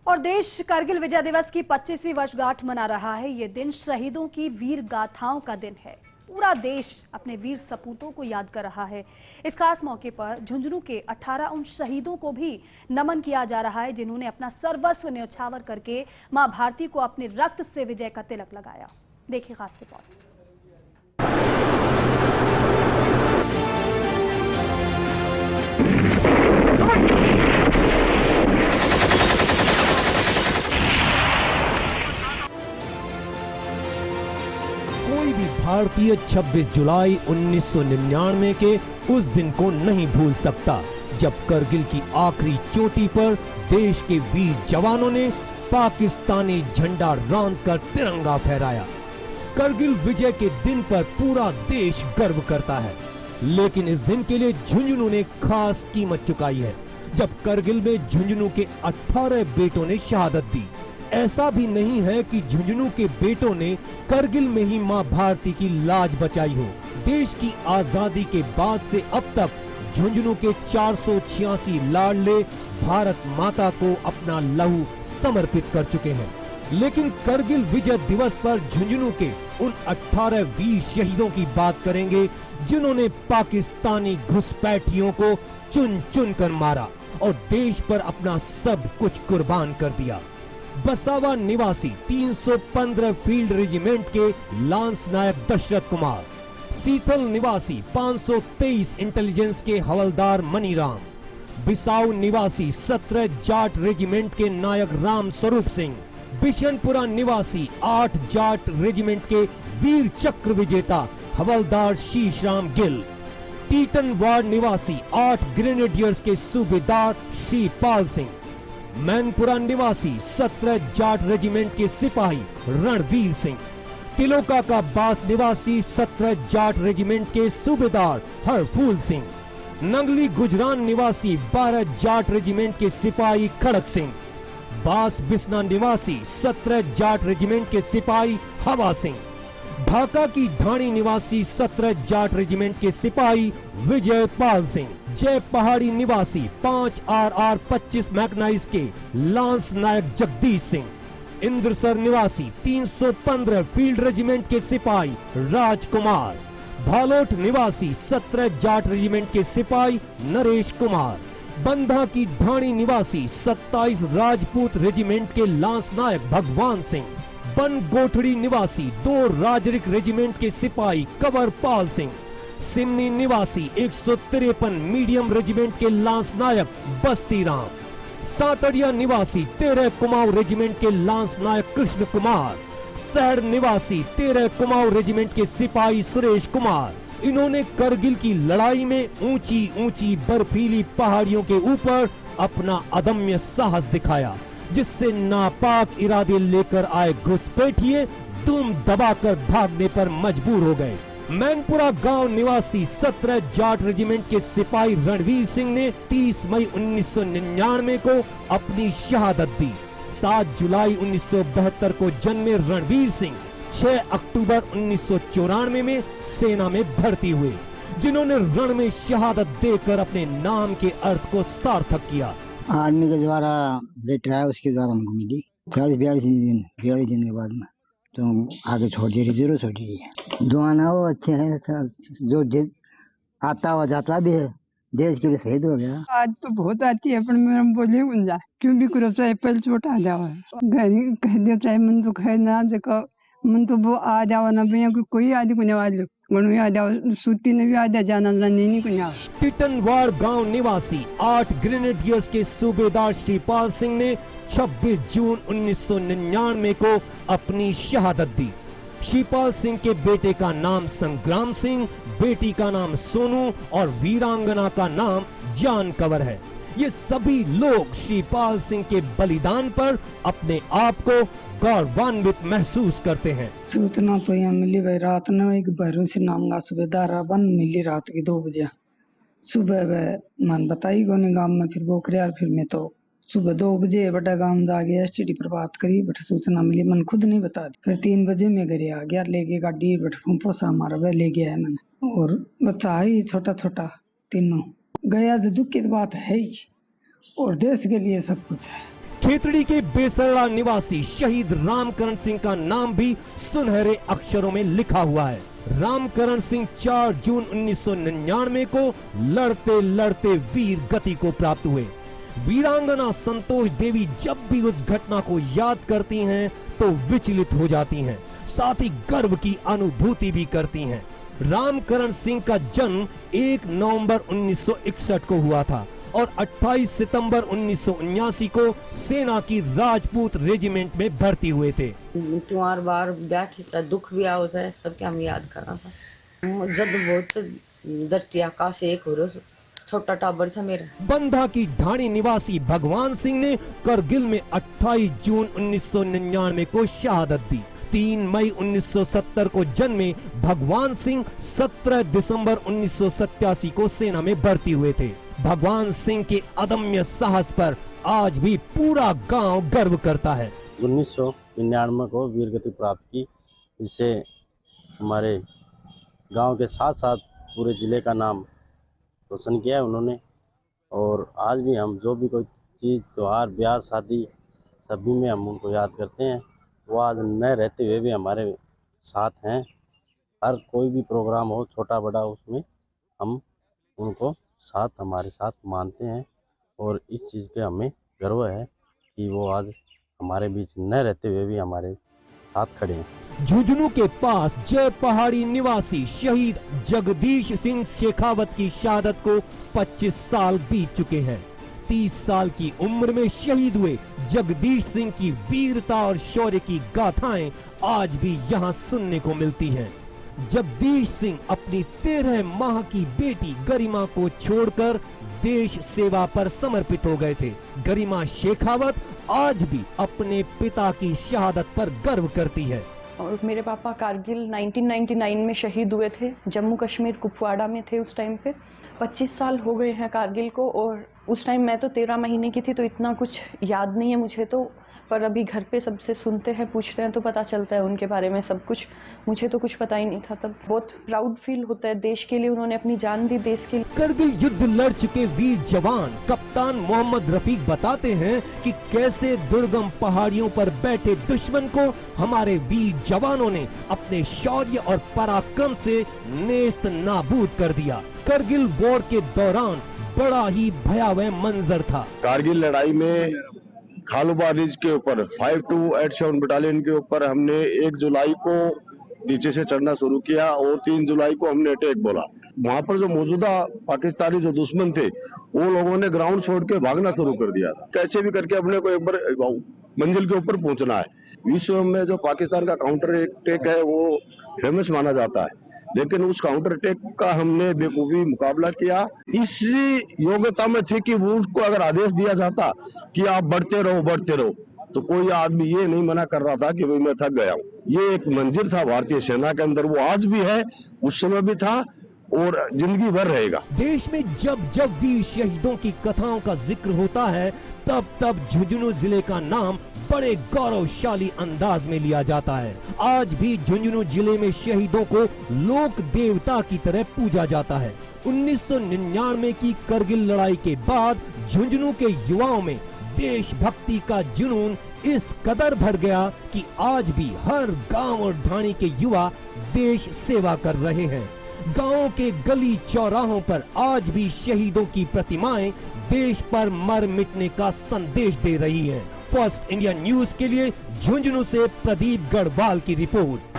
और देश कारगिल विजय दिवस की 25वीं वर्षगांठ मना रहा है। ये दिन शहीदों की वीर गाथाओं का दिन है। पूरा देश अपने वीर सपूतों को याद कर रहा है। इस खास मौके पर झुंझुनू के 18 उन शहीदों को भी नमन किया जा रहा है जिन्होंने अपना सर्वस्व न्यौछावर करके मां भारती को अपने रक्त से विजय का तिलक लगाया। देखिए खास रिपोर्ट। कोई भी भारतीय 26 जुलाई 1999 के उस दिन को नहीं भूल सकता जब करगिल की आखिरी चोटी पर देश के वीर जवानों ने पाकिस्तानी झंडा रांध कर तिरंगा फहराया। करगिल विजय के दिन पर पूरा देश गर्व करता है, लेकिन इस दिन के लिए झुंझुनू ने खास कीमत चुकाई है जब करगिल में झुंझुनू के 18 बेटों ने शहादत दी। ऐसा भी नहीं है कि झुंझुनू के बेटों ने करगिल में ही मां भारती की लाज बचाई हो। देश की आजादी के बाद से अब तक झुंझुनू के 486 लाडले भारत माता को अपना लहू समर्पित कर चुके हैं, लेकिन करगिल विजय दिवस पर झुंझुनू के उन 18 वीर शहीदों की बात करेंगे जिन्होंने पाकिस्तानी घुसपैठियों को चुन चुन कर मारा और देश पर अपना सब कुछ कुर्बान कर दिया। बसावा निवासी 315 फील्ड रेजिमेंट के लांस नायक दशरथ कुमार, सीथल निवासी 523 इंटेलिजेंस के हवलदार मनीराम, बिसाऊ निवासी 17 जाट रेजिमेंट के नायक राम स्वरूप सिंह, बिशनपुरा निवासी 8 जाट रेजिमेंट के वीर चक्र विजेता हवलदार शीशराम गिल, टीटन वार्ड निवासी 8 ग्रेनेडियर्स के सूबेदार श्री पाल सिंह, मैनपुरा निवासी 17 जाट रेजिमेंट के सिपाही रणवीर सिंह, तिलोका का बास निवासी 17 जाट रेजिमेंट के सूबेदार हरफूल सिंह, नंगली गुजरान निवासी 12 जाट रेजिमेंट के सिपाही खड़क सिंह, बास बिस्ना निवासी 17 जाट रेजिमेंट के सिपाही हवा सिंह, ढाका की ढाणी निवासी 17 जाट रेजिमेंट के सिपाही विजय पाल सिंह, जय पहाड़ी निवासी 5 RR 25 मैग्नाइज के लांस नायक जगदीश सिंह, इंद्रसर निवासी 315 फील्ड रेजिमेंट के सिपाही राजकुमार, भालोट निवासी 17 जाट रेजिमेंट के सिपाही नरेश कुमार, बंधा की ढाणी निवासी 27 राजपूत रेजिमेंट के लांस नायक भगवान सिंह, बन गोठड़ी निवासी 2 राजरिक रेजिमेंट के सिपाही कंवर पाल सिंह, सिमनी निवासी 153 मीडियम रेजिमेंट के लांस नायक बस्ती राम, सातड़िया निवासी 13 कुमाऊं रेजिमेंट के लांस नायक कृष्ण कुमार, शहर निवासी 13 कुमाऊं रेजिमेंट के सिपाही सुरेश कुमार। इन्होंने करगिल की लड़ाई में ऊंची ऊंची बर्फीली पहाड़ियों के ऊपर अपना अदम्य साहस दिखाया, जिससे नापाक इरादे लेकर आए घुसपैठिए दुम दबाकर भागने पर मजबूर हो गए। मैनपुरा गांव निवासी 17 जाट रेजिमेंट के सिपाही रणवीर सिंह ने 30 मई 1999 को अपनी शहादत दी। 7 जुलाई 1972 को जन्मे रणवीर सिंह 6 अक्टूबर 1994 में सेना में भर्ती हुए, जिन्होंने रण में शहादत देकर अपने नाम के अर्थ को सार्थक किया। आर्मी के द्वारा लेटर आया, उसके द्वारा हमको मिली 42 दिन के बाद में तो आगे छोड़ दी, रिजर्व छोड़ दी है। जवान वो अच्छे हैं, जो आता हुआ जाता भी है, देश के लिए शहीद हो गया। आज तो बहुत आती है, पर मैं बोले उनजा क्यों भी करो चाहे पहले छोटा जाओ घर कह दे चाहे मन तो खैर ना जको मन तो वो आ जाओ ना भैया कोई आदि को नवाज सूती ने भी आधा जाना नहीं को। टिटनवाड़ गांव निवासी 8 ग्रेनेडियर्स के सूबेदार श्रीपाल सिंह ने 26 जून 1999 को अपनी शहादत दी। श्रीपाल सिंह के बेटे का नाम संग्राम सिंह, बेटी का नाम सोनू और वीरांगना का नाम जान कंवर है। ये सभी लोग श्रीपाल सिंह के बलिदान पर अपने आप को गौरवान्वित महसूस करते हैं। सूचना तो यहाँ मिली भाई रात में एक भरोसे नाम का सूबेदार बन मिली रात के 2 बजे सुबह वह मन बताई कोने गांव में, फिर वो कर फिर मैं तो सुबह 2 बजे बड़ा गांव जाके एसटीडी पर बात करी, बट सूचना मिली मन खुद नहीं बता दी। फिर 3 बजे मैं घर आ गया, लेके गाड़ी बट पोसा हमारा वह ले गया है मैंने, और बच्चा है छोटा छोटा तीनों गया। तो दुख की बात है ही, और देश के लिए सब कुछ है। खेतड़ी के बेसरड़ा निवासी शहीद रामकरण सिंह का नाम भी सुनहरे अक्षरों में लिखा हुआ है। रामकरण सिंह 4 जून 1999 को लड़ते लड़ते वीर गति को प्राप्त हुए। वीरांगना संतोष देवी जब भी उस घटना को याद करती हैं तो विचलित हो जाती हैं, साथ ही गर्व की अनुभूति भी करती हैं। रामकरण सिंह का जन्म 1 नवंबर 1961 को हुआ था और 28 सितंबर 1979 को सेना की राजपूत रेजिमेंट में भर्ती हुए थे। त्योहार बार बैठे चाहे दुख भी आओ जाए सबके हम याद कर रहा था। जब बहुत धरती आकाश एक हो रहा छोटा टाबर था मेरा। बंधा की ढाणी निवासी भगवान सिंह ने करगिल में 28 जून 1999 को शहादत दी। 3 मई 1970 को जन्मे भगवान सिंह 17 दिसंबर 1987 को सेना में भर्ती हुए थे। भगवान सिंह के अदम्य साहस पर आज भी पूरा गांव गर्व करता है। 1999 को वीर गति प्राप्त की, जिससे हमारे गांव के साथ साथ पूरे जिले का नाम रोशन किया है उन्होंने। और आज भी हम जो भी कोई चीज़ त्योहार ब्याह शादी सभी में हम उनको याद करते हैं। वो आज न रहते हुए भी हमारे साथ हैं। हर कोई भी प्रोग्राम हो छोटा बड़ा उसमें हम उनको साथ हमारे साथ मानते हैं और इस चीज़ के हमें गर्व है कि वो आज हमारे बीच न रहते हुए भी हमारे साथ खड़े हैं। झुंझुनू के पास जय पहाड़ी निवासी शहीद जगदीश सिंह शेखावत की शहादत को 25 साल बीत चुके हैं। 30 साल की उम्र में शहीद हुए जगदीश सिंह की वीरता और शौर्य की गाथाएं आज भी यहाँ सुनने को मिलती हैं। जगदीश सिंह अपनी 13 माह की बेटी गरिमा को छोड़कर देश सेवा पर समर्पित हो गए थे। गरिमा शेखावत आज भी अपने पिता की शहादत पर गर्व करती है। और मेरे पापा कारगिल 1999 में शहीद हुए थे, जम्मू कश्मीर कुपवाड़ा में थे उस टाइम पे। 25 साल हो गए हैं कारगिल को और उस टाइम मैं तो 13 महीने की थी तो इतना कुछ याद नहीं है मुझे तो, पर अभी घर पे सबसे सुनते हैं पूछते हैं तो पता चलता है उनके बारे में सब कुछ। मुझे तो कुछ पता ही नहीं था तब। बहुत प्राउड फील होता है, देश के लिए उन्होंने अपनी जान दी, देश के लिए। करगिल युद्ध लड़ चुके वीर जवान कप्तान मोहम्मद रफीक बताते हैं कि कैसे दुर्गम पहाड़ियों पर बैठे दुश्मन को हमारे वीर जवानों ने अपने शौर्य और पराक्रम से नेस्त नाबूद कर दिया। करगिल वॉर के दौरान बड़ा ही भयावह मंजर था। कारगिल लड़ाई में खालूबा रिज के ऊपर 5287 बटालियन के ऊपर हमने 1 जुलाई को नीचे से चढ़ना शुरू किया और 3 जुलाई को हमने अटैक बोला। वहां पर जो मौजूदा पाकिस्तानी जो दुश्मन थे वो लोगों ने ग्राउंड छोड़ के भागना शुरू कर दिया था। कैसे भी करके अपने को एक बार मंजिल के ऊपर पहुंचना है। विश्व में जो पाकिस्तान का काउंटर अटैक है वो फेमस माना जाता है, लेकिन उस काउंटर अटैक का हमने बेखूबी मुकाबला किया। इसी योग्यता में थे कि वो उसको अगर आदेश दिया जाता कि आप बढ़ते रहो तो कोई आदमी ये नहीं मना कर रहा था कि भाई मैं थक गया हूँ। ये एक मंजिल था भारतीय सेना के अंदर, वो आज भी है, उस समय भी था और जिंदगी भर रहेगा। देश में जब जब वीर शहीदों की कथाओं का जिक्र होता है तब तब झुंझुनू जिले का नाम बड़े गौरवशाली अंदाज में लिया जाता है। आज भी झुंझुनू जिले में शहीदों को लोक देवता की तरह पूजा जाता है। 1999 की करगिल लड़ाई के बाद झुंझुनू के युवाओं में देशभक्ति का जुनून इस कदर भर गया कि आज भी हर गांव और ढाणी के युवा देश सेवा कर रहे हैं। गांवों के गली चौराहों पर आज भी शहीदों की प्रतिमाएं देश पर मर मिटने का संदेश दे रही हैं। फर्स्ट इंडिया न्यूज के लिए झुंझुनू से प्रदीप गढ़वाल की रिपोर्ट।